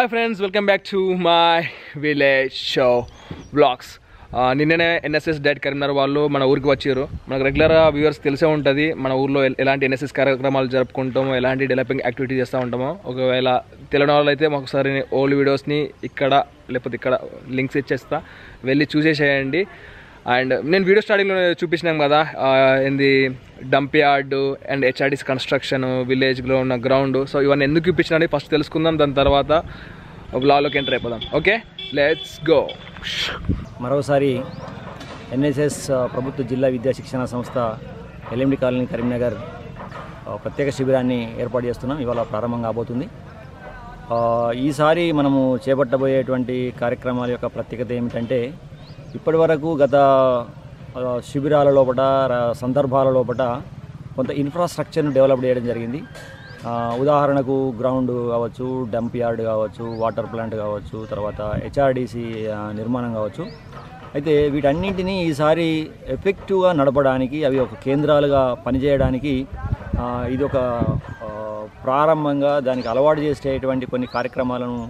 Hi friends, welcome back to my village show blogs. నిన్ననే NSS DIET Karimnagar వాళ్ళు మన ఊరికి వచ్చారు. మనకు రెగ్యులర్ వ్యూవర్స్ తెలిసే ఉంటుంది మన ఊర్లో ఎలాంటి ఎన్ఎస్ఎస్ కార్యక్రమాలు జరుపుకుంటామో, ఎలాంటి డెవలపింగ్ యాక్టివిటీ చేస్తూ ఉంటామో. ఒకవేళ తెలియని వాళ్ళు అయితే ఒకసారి ఓల్డ్ వీడియోస్ని ఇక్కడ లేకపోతే ఇక్కడ లింక్స్ ఇచ్చేస్తా, వెళ్ళి చూసేసేయండి. అండ్ నేను వీడియో స్టార్టింగ్లో చూపించినాం కదా, ఏంది డంప్ యార్డ్ అండ్ హెచ్ఆర్డీస్ కన్స్ట్రక్షన్, విలేజ్లో ఉన్న గ్రౌండ్. సో ఇవన్నీ ఎందుకు చూపించినా ఫస్ట్ తెలుసుకుందాం, దాని తర్వాత బ్లాగ్లోకి ఎంటర్ అయిపోదాం. Okay, let's go. మరోసారి ఎన్ఎస్ఎస్ ప్రభుత్వ జిల్లా విద్యా శిక్షణ సంస్థ ఎల్ఎండి కాలనీ కరీంనగర్ ప్రత్యేక శిబిరాన్ని ఏర్పాటు చేస్తున్నాం. ఇవాళ ప్రారంభం కాబోతుంది. ఈసారి మనము చేపట్టబోయేటువంటి కార్యక్రమాల యొక్క ప్రత్యేకత ఏమిటంటే, ఇప్పటి వరకు గత శిబిరాల లోపల సందర్భాల లోపల కొంత ఇన్ఫ్రాస్ట్రక్చర్ను డెవలప్ చేయడం జరిగింది. ఉదాహరణకు గ్రౌండ్ కావచ్చు, డంప్ యార్డ్ కావచ్చు, వాటర్ ప్లాంట్ కావచ్చు, తర్వాత హెచ్ఆర్డీసీ నిర్మాణం కావచ్చు. అయితే వీటన్నింటినీ ఈసారి ఎఫెక్టివ్గా నడపడానికి, అవి ఒక కేంద్రాలుగా పనిచేయడానికి ఇది ఒక ప్రారంభంగా దానికి అలవాటు చేసేటువంటి కొన్ని కార్యక్రమాలను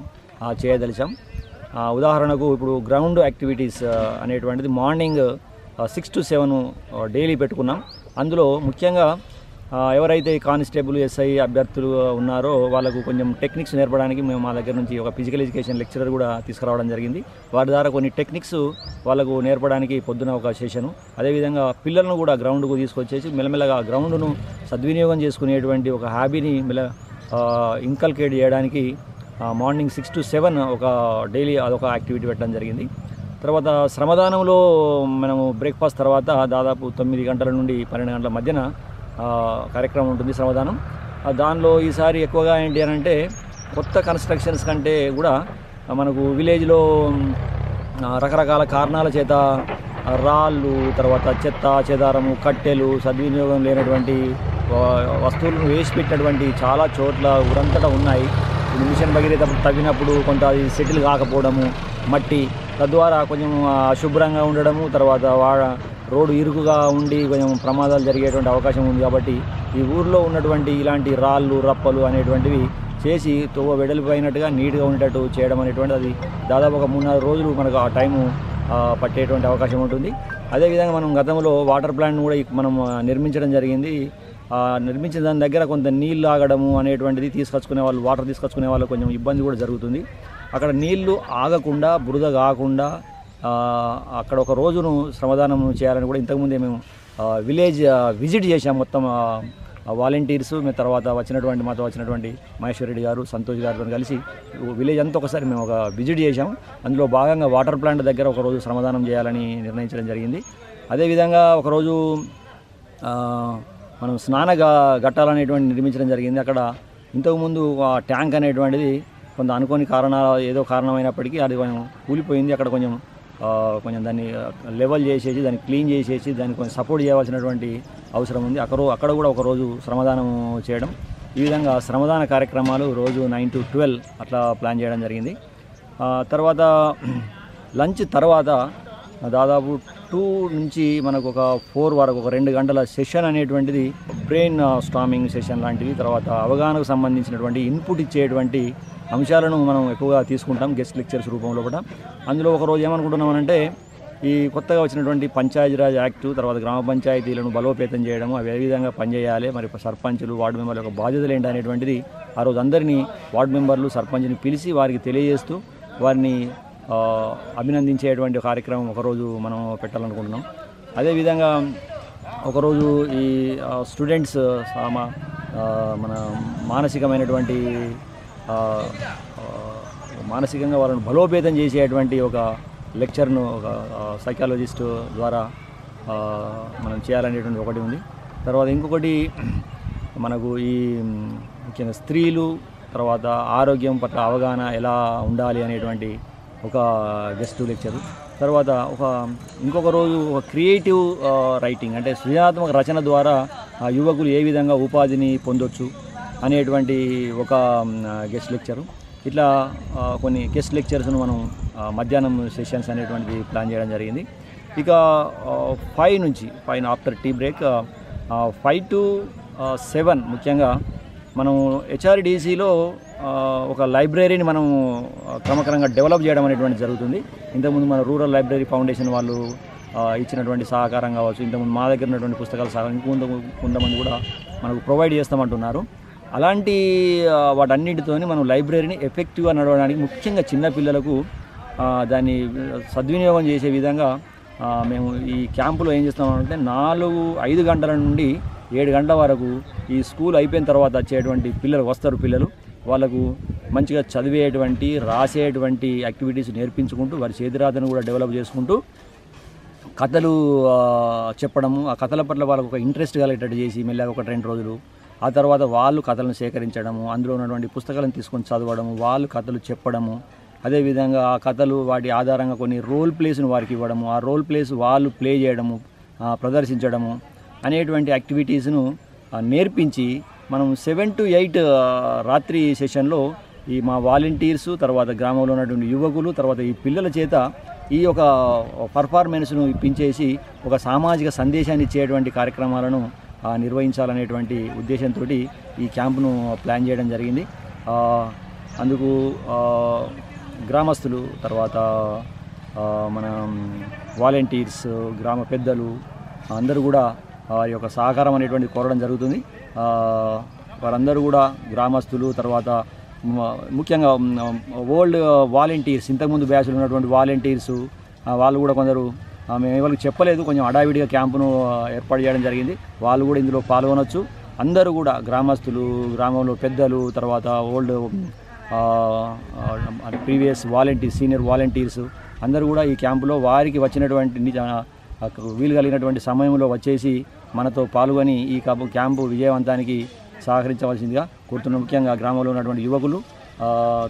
చేయదలిచాం. ఉదాహరణకు ఇప్పుడు గ్రౌండ్ యాక్టివిటీస్ అనేటువంటిది మార్నింగ్ 6 to 7 డైలీ పెట్టుకున్నాం. అందులో ముఖ్యంగా ఎవరైతే కానిస్టేబుల్, ఎస్ఐ అభ్యర్థులు ఉన్నారో వాళ్ళకు కొంచెం టెక్నిక్స్ నేర్పడానికి మేము మా దగ్గర నుంచి ఒక ఫిజికల్ ఎడ్యుకేషన్ లెక్చరర్ కూడా తీసుకురావడం జరిగింది. వారి ద్వారా కొన్ని టెక్నిక్స్ వాళ్ళకు నేర్పడానికి పొద్దున ఒక సెషను, అదేవిధంగా పిల్లలను కూడా గ్రౌండ్కు తీసుకొచ్చేసి మెల్లమెల్లగా గ్రౌండ్ను సద్వినియోగం చేసుకునేటువంటి ఒక హ్యాబీని ఇంకల్కేట్ చేయడానికి మార్నింగ్ 6 to 7 ఒక డైలీ అదొక యాక్టివిటీ పెట్టడం జరిగింది. తర్వాత శ్రమదానంలో మనము బ్రేక్ఫాస్ట్ తర్వాత దాదాపు 9 గంటల నుండి 12 గంటల మధ్యన కార్యక్రమం ఉంటుంది శ్రమదానం. దానిలో ఈసారి ఎక్కువగా ఏంటి అని అంటే, కొత్త కన్స్ట్రక్షన్స్ కంటే కూడా మనకు విలేజ్లో రకరకాల కారణాల చేత రాళ్ళు, తర్వాత చెత్త చెదారము, కట్టెలు, సద్వినియోగం లేనటువంటి వస్తువులను వేసిపెట్టినటువంటి చాలా చోట్ల ఊరంతటా ఉన్నాయి. మిషన్ భగీరథ తవ్వినప్పుడు కొంత అది సెటిల్ కాకపోవడము, మట్టి, తద్వారా కొంచెం అశుభ్రంగా ఉండడము, తర్వాత రోడ్డు ఇరుకుగా ఉండి కొంచెం ప్రమాదాలు జరిగేటువంటి అవకాశం ఉంది. కాబట్టి ఈ ఊర్లో ఉన్నటువంటి ఇలాంటి రాళ్ళు, రప్పలు అనేటువంటివి చేసి వెడలిపోయినట్టుగా నీట్గా ఉండేటట్టు చేయడం అనేటువంటిది, అది దాదాపు ఒక 3-4 రోజులు మనకు ఆ టైము పట్టేటువంటి అవకాశం ఉంటుంది. అదేవిధంగా మనం గతంలో వాటర్ ప్లాంట్ను కూడా మనం నిర్మించడం జరిగింది. నిర్మించిన దాని దగ్గర కొంత నీళ్ళు ఆగడము అనేటువంటిది తీసుకొచ్చుకునే వాళ్ళు, వాటర్ తీసుకొచ్చుకునే వాళ్ళు కొంచెం ఇబ్బంది కూడా జరుగుతుంది. అక్కడ నీళ్లు ఆగకుండా, బురద కాకుండా అక్కడ ఒక రోజును శ్రమదానం చేయాలని కూడా ఇంతకుముందే మేము విలేజ్ విజిట్ చేశాం. మొత్తం వాలంటీర్స్, మేము తర్వాత మాతో వచ్చినటువంటి మహేశ్వర్ రెడ్డి గారు, సంతోష్ గారితో కలిసి విలేజ్ అంతా ఒకసారి మేము ఒక విజిట్ చేశాం. అందులో భాగంగా వాటర్ ప్లాంట్ దగ్గర ఒకరోజు శ్రమదానం చేయాలని నిర్ణయించడం జరిగింది. అదేవిధంగా ఒకరోజు మనం ఘట్టాలనేటువంటి నిర్మించడం జరిగింది. అక్కడ ఇంతకుముందు ఆ ట్యాంక్ అనేటువంటిది కొంత అనుకోని ఏదో కారణమైనప్పటికీ అది కొంచెం కూలిపోయింది. అక్కడ కొంచెం దాన్ని లెవెల్ చేసేసి, దాన్ని క్లీన్ చేసేసి, దాన్ని కొంచెం సపోర్ట్ చేయవలసినటువంటి అవసరం ఉంది. అక్కడ కూడా ఒకరోజు శ్రమదానం చేయడం. ఈ విధంగా శ్రమదాన కార్యక్రమాలు రోజు 9 to 12 అట్లా ప్లాన్ చేయడం జరిగింది. తర్వాత లంచ్ తర్వాత దాదాపు 2 నుంచి మనకు ఒక 4 వరకు ఒక 2 గంటల సెషన్ అనేటువంటిది బ్రెయిన్ స్టార్మింగ్ సెషన్ లాంటివి, తర్వాత అవగాహనకు సంబంధించినటువంటి ఇన్పుట్ ఇచ్చేటువంటి అంశాలను మనం ఎక్కువగా తీసుకుంటాం గెస్ట్ లెక్చర్స్ రూపంలో కూడా. అందులో ఒకరోజు ఏమనుకుంటున్నామనంటే, ఈ కొత్తగా వచ్చినటువంటి పంచాయతీరాజ్ యాక్టు, తర్వాత గ్రామ పంచాయతీలను బలోపేతం చేయడము, అవి ఏ విధంగా పనిచేయాలి, మరి సర్పంచులు, వార్డు మెంబర్ల యొక్క బాధ్యతలు ఏంటి అనేటువంటిది ఆ రోజు అందరినీ వార్డు మెంబర్లు, సర్పంచ్ని పిలిచి వారికి తెలియజేస్తూ వారిని అభినందించేటువంటి కార్యక్రమం ఒకరోజు మనం పెట్టాలనుకుంటున్నాం. అదేవిధంగా ఒకరోజు ఈ స్టూడెంట్స్ మన మానసికంగా వాళ్ళను బలోపేతం చేసేటువంటి ఒక లెక్చర్ను ఒక సైకాలజిస్ట్ ద్వారా మనం చేయాలనేటువంటి ఒకటి ఉంది. తర్వాత ఇంకొకటి మనకు ఈ ముఖ్యంగా స్త్రీలు, తర్వాత ఆరోగ్యం పట్ల అవగాహన ఎలా ఉండాలి అనేటువంటి ఒక గెస్ట్ లెక్చరు. తర్వాత ఇంకొక రోజు ఒక క్రియేటివ్ రైటింగ్, అంటే సృజనాత్మక రచన ద్వారా యువకులు ఏ విధంగా ఉపాధిని పొందొచ్చు అనేటువంటి ఒక గెస్ట్ లెక్చరు. ఇట్లా కొన్ని గెస్ట్ లెక్చర్స్ను మనం మధ్యాహ్నం సెషన్స్ అనేటువంటిది ప్లాన్ చేయడం జరిగింది. ఇక 5 నుంచి ఆఫ్టర్ టీ బ్రేక్ 5 to 7 ముఖ్యంగా మనం హెచ్ఆర్డిసిలో ఒక లైబ్రరీని మనం క్రమక్రమంగా డెవలప్ చేయడం అనేటువంటి జరుగుతుంది. ఇంతకుముందు మన రూరల్ లైబ్రరీ ఫౌండేషన్ వాళ్ళు ఇచ్చినటువంటి సహకారం కావచ్చు, ఇంతకుముందు మా దగ్గర ఉన్నటువంటి పుస్తకాల సహకారం కొంతమంది కూడా మనకు ప్రొవైడ్ చేస్తామంటున్నారు. అలాంటి వాటన్నిటితోని మనం లైబ్రరీని ఎఫెక్టివ్గా నడవడానికి ముఖ్యంగా చిన్నపిల్లలకు దాన్ని సద్వినియోగం చేసే విధంగా మేము ఈ క్యాంపులో ఏం చేస్తామంటే 4-5 గంటల నుండి 7 గంటల వరకు ఈ స్కూల్ అయిపోయిన తర్వాత వచ్చేటువంటి పిల్లలు వాళ్ళకు మంచిగా చదివేటువంటి రాసేటువంటి యాక్టివిటీస్ నేర్పించుకుంటూ వారి చేతిరాతను కూడా డెవలప్ చేసుకుంటూ కథలు చెప్పడము, ఆ కథల పట్ల వాళ్ళకు ఒక ఇంట్రెస్ట్ కలిగేటట్టు చేసి మెల్లగా 1-2 రోజులు ఆ తర్వాత వాళ్ళు కథలను సేకరించడము, అందులో ఉన్నటువంటి పుస్తకాలను తీసుకొని చదవడము, వాళ్ళు కథలు చెప్పడము, అదేవిధంగా ఆ కథలు వాటి ఆధారంగా కొన్ని రోల్ ప్లేస్ను వారికి ఇవ్వడము, ఆ రోల్ ప్లేస్ వాళ్ళు ప్లే చేయడము, ప్రదర్శించడము అనేటువంటి యాక్టివిటీస్ను నేర్పించి మనం 7 to 8 రాత్రి సెషన్లో ఈ మా వాలంటీర్స్, తర్వాత గ్రామంలో ఉన్నటువంటి యువకులు, తర్వాత ఈ పిల్లల చేత ఈ యొక్క పర్ఫార్మెన్స్ను ఇప్పించేసి ఒక సామాజిక సందేశాన్ని ఇచ్చేటువంటి కార్యక్రమాలను నిర్వహించాలనేటువంటి ఉద్దేశంతో ఈ క్యాంపును ప్లాన్ చేయడం జరిగింది. అందుకు గ్రామస్తులు, తర్వాత మన వాలంటీర్స్, గ్రామ పెద్దలు అందరూ కూడా వారి యొక్క సహకారం అనేటువంటి కోరడం జరుగుతుంది. వారందరూ కూడా గ్రామస్తులు, తర్వాత ముఖ్యంగా ఓల్డ్ వాలంటీర్స్, ఇంతకుముందు బ్యాచ్లు ఉన్నటువంటి వాలంటీర్సు వాళ్ళు కూడా కొందరు మేము ఎవరికి చెప్పలేదు, కొంచెం హడావిడిగా క్యాంపును ఏర్పాటు చేయడం జరిగింది. వాళ్ళు కూడా ఇందులో పాల్గొనవచ్చు. అందరూ కూడా గ్రామస్తులు, గ్రామంలో పెద్దలు, తర్వాత old previous volunteers, senior volunteers అందరూ కూడా ఈ క్యాంపులో వారికి వచ్చినటువంటి వీలు కలిగినటువంటి సమయంలో వచ్చేసి మనతో పాల్గొని ఈ క్యాంపు విజయవంతానికి సహకరించవలసిందిగా కోరుతున్నాం. ముఖ్యంగా గ్రామంలో ఉన్నటువంటి యువకులు,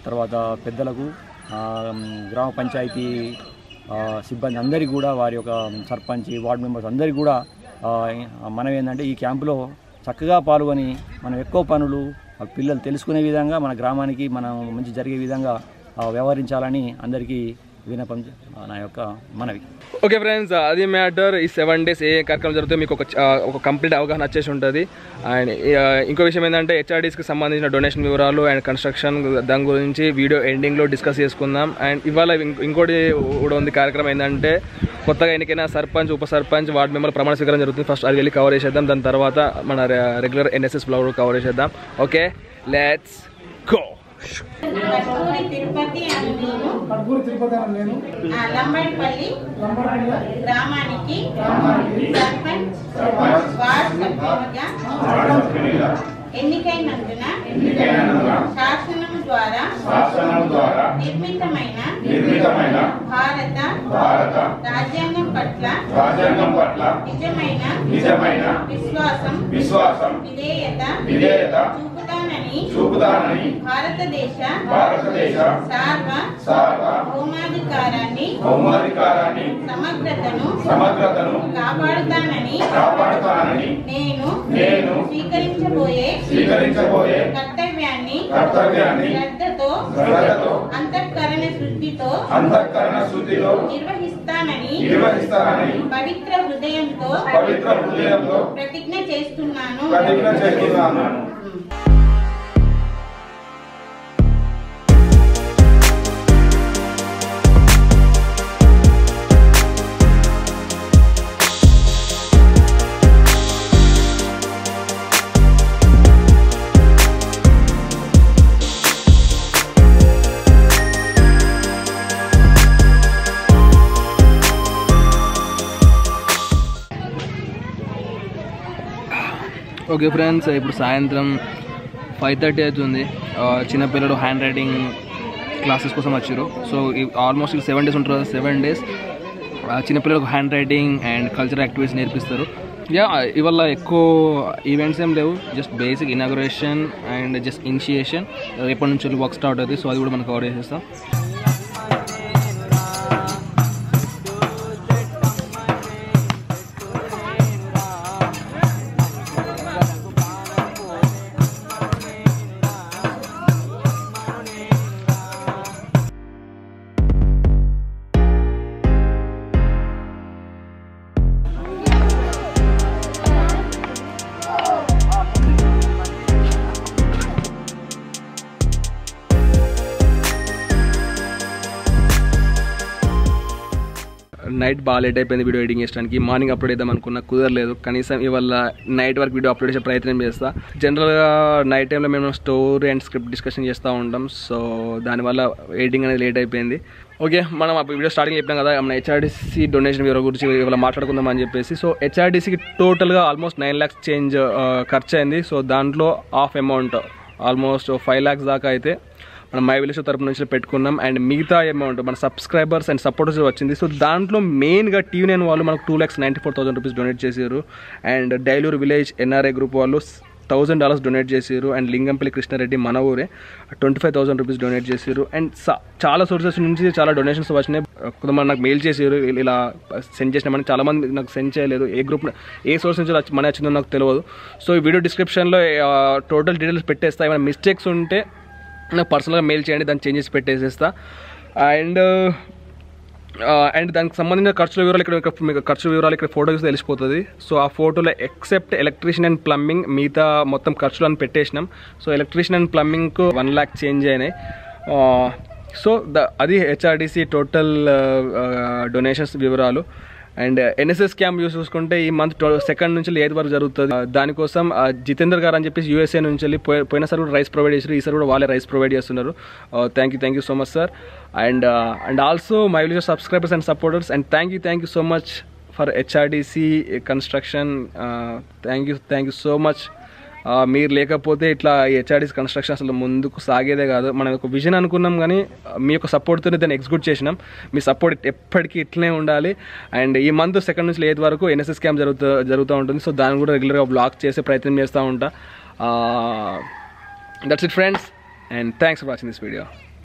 తర్వాత పెద్దలకు, గ్రామ పంచాయతీ సిబ్బంది అందరికీ కూడా, వారి యొక్క సర్పంచ్, వార్డు మెంబర్స్ అందరికీ కూడా మనం ఏంటంటే ఈ క్యాంపులో చక్కగా పాల్గొని మనం ఎక్కువ పనులు పిల్లలు తెలుసుకునే విధంగా మన గ్రామానికి మనం మంచి జరిగే విధంగా వ్యవహరించాలని అందరికీ వినపం నా యొక్క మనవి. ఓకే ఫ్రెండ్స్, అది మ్యాటర్. ఈ 7 days ఏ కార్యక్రమం జరుగుతాయో మీకు ఒక కంప్లీట్ అవగాహన వచ్చేసి ఉంటుంది. అండ్ ఇంకో విషయం ఏంటంటే హెచ్ఆర్డీస్కి సంబంధించిన డొనేషన్ వివరాలు అండ్ కన్స్ట్రక్షన్ దాని గురించి వీడియో ఎండింగ్లో డిస్కస్ చేసుకుందాం. అండ్ ఇవాళ ఇంకోటి కూడా ఉంది కార్యక్రమం ఏంటంటే కొత్తగా ఎన్నికైన సర్పంచ్, ఉప సర్పంచ్, వార్డు మెంబర్ ప్రమాణ స్వీకారం జరుగుతుంది. ఫస్ట్ అది వెళ్ళి కవర్ చేసేద్దాం, దాని తర్వాత మన రెగ్యులర్ ఎన్ఎస్ఎస్ బ్లాగ్ కవర్ చేసేద్దాం. Okay, let's go. తిరుపతి నేను లంబడిపల్లి గ్రామానికి సర్పంచ్ వార్డు సభ్యునిగా ఎన్నికైనందున శాసనం ద్వారా నిర్మితమైన భారత రాజ్యాంగం పట్ల నిజమైన విశ్వాసం విధేయత చూపుతానని భారతదేశ సార్వభౌమాధికారాన్ని సమగ్రతను కాపాడుతానని నేను స్వీకరించబోయే కర్తవ్యాన్ని శ్రద్ధతో అంతఃకరణ శుద్ధితో నిర్వహిస్తానని పవిత్ర హృదయంతో ప్రతిజ్ఞ చేస్తున్నాను. ఓకే ఫ్రెండ్స్, ఇప్పుడు సాయంత్రం 5:30 అవుతుంది. చిన్నపిల్లలు హ్యాండ్ రైటింగ్ క్లాసెస్ కోసం వచ్చారు. సో ఆల్మోస్ట్ 7 days ఉంటారు. 7 days చిన్నపిల్లలకు hand writing and cultural activities నేర్పిస్తారు. ఇవాళ ఎక్కువ ఈవెంట్స్ ఏం లేవు, just basic inauguration and just initiation. రేపటి నుంచి వర్క్ స్టార్ట్ అవుతుంది. సో అది కూడా మనం కవర్ చేసేస్తాం. నైట్ బాగా లేట్ అయిపోయింది వీడియో ఎడిటింగ్ చేయడానికి. మార్నింగ్ అప్లోడ్ చేద్దాం అనుకున్నా, కుదరలేదు. కనీసం ఇవాళ నైట్ వరకు వీడియో అప్లోడ్ చేసే ప్రయత్నం చేస్తా. జనరల్గా నైట్ టైంలో మేము స్టోరీ అండ్ స్క్రిప్ట్ డిస్కషన్ చేస్తూ ఉంటాం. సో దానివల్ల ఎడిటింగ్ అనేది లేట్ అయిపోయింది. ఓకే, మనం ఆ వీడియో స్టార్టింగ్ చెప్పినాం కదా, మన హెచ్ఆర్డీసీ డొనేషన్ వివరాల గురించి ఇవాళ మాట్లాడుకుందాం అని చెప్పేసి. సో హెచ్ఆర్డీసీకి టోటల్గా ఆల్మోస్ట్ 9 lakhs చేంజ్ ఖర్చు అయింది. సో దాంట్లో హాఫ్ అమౌంట్ ఆల్మోస్ట్ 5 lakhs దాకా అయితే మనం మై విలేజ్ తరపు నుంచి పెట్టుకున్నాం. అండ్ మిగతా అమౌంట్ మన సబ్స్క్రైబర్స్ అండ్ సపోర్టర్స్ వచ్చింది. సో దాంట్లో మెయిన్గా TV9 వాళ్ళు మనకు 2,94,000 rupees డొనేట్ చేశారు. అండ్ డైలూరు విలేజ్ NRI గ్రూప్ వాళ్ళు $1,000 డొనేట్ చేశారు. అండ్ లింగంపల్లి కృష్ణారెడ్డి మన ఊరే 25,000 rupees డొనేట్ చేశారు. అండ్ చాలా సోర్సెస్ నుంచి చాలా డొనేషన్స్ వచ్చినాయి. కొంతమంది నాకు మెయిల్ చేశారు, ఇలా సెండ్ చేసినామని. చాలామంది నాకు సెండ్ చేయలేదు. ఏ గ్రూప్ ఏ సోర్స్ నుంచి మనీ వచ్చిందో నాకు తెలియదు. సో ఈ వీడియో డిస్క్రిప్షన్లో టోటల్ డీటెయిల్స్ పెట్టేస్తా. ఏమైనా మిస్టేక్స్ ఉంటే నాకు పర్సనల్గా మెయిల్ చేయండి, దాన్ని చేంజెస్ పెట్టేసేస్తా. అండ్ దానికి సంబంధించిన ఖర్చుల వివరాలు మీకు ఖర్చు వివరాలు ఇక్కడ ఫోటో చూస్తే తెలిసిపోతుంది. సో ఆ ఫోటోలో ఎక్సెప్ట్ ఎలక్ట్రీషియన్ అండ్ ప్లంబింగ్ మిగతా మొత్తం ఖర్చులను పెట్టేసినాం. సో ఎలక్ట్రీషియన్ అండ్ ప్లంబింగ్కు 1 lakh చేంజ్ అయినాయి. సో అది హెచ్ఆర్డీసీ టోటల్ డొనేషన్స్ వివరాలు. అండ్ NSS క్యాంప్ చూసుకుంటే ఈ మంత్ 2nd నుంచి 8th వరకు జరుగుతుంది. దానికోసం జితేందర్ గారు అని చెప్పేసి USA నుంచి వెళ్ళి పోయినసారి కూడా రైస్ ప్రొవైడ్ చేశారు. ఈసారి కూడా వాళ్ళే రైస్ ప్రొవైడ్ చేస్తున్నారు. Thank you so much sir. And also my village subscribers and supporters. And thank you so much for HRDC construction. Thank you so much. మీరు లేకపోతే ఇట్లా హెచ్ఆర్డీసీ కన్స్ట్రక్షన్ అసలు ముందుకు సాగేదే కాదు. మనం ఒక విజన్ అనుకున్నాం, కానీ మీ యొక్క సపోర్ట్తోనే దాన్ని ఎగ్జిక్యూట్ చేసినాం. మీ సపోర్ట్ ఎప్పటికీ ఇట్లనే ఉండాలి. అండ్ ఈ మంత్ 2nd నుంచి 8th వరకు NSS క్యాంప్ జరుగుతూ ఉంటుంది. సో దాన్ని కూడా రెగ్యులర్గా బ్లాగ్ చేసే ప్రయత్నం చేస్తూ ఉంటా. That's it friends, and thanks for watching this video.